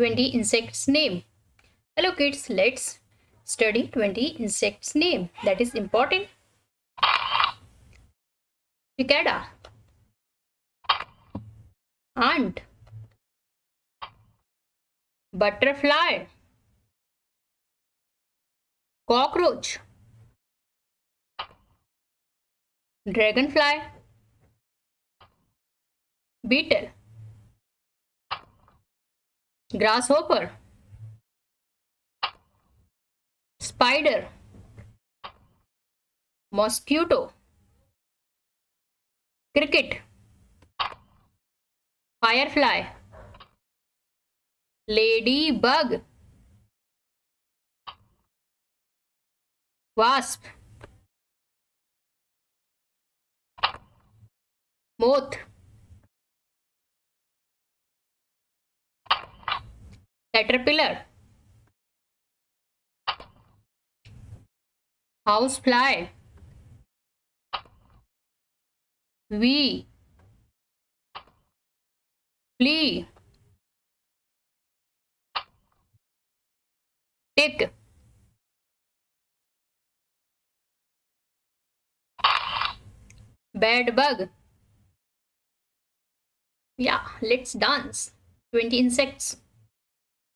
20 insects name. Hello kids, let's study 20 insects name. That is important. Cicada, ant, butterfly, cockroach, dragonfly, beetle, grasshopper, spider, mosquito, cricket, firefly, ladybug, wasp, moth, caterpillar, housefly, bee, flea, tick, bedbug. Yeah, let's dance. 20 insects.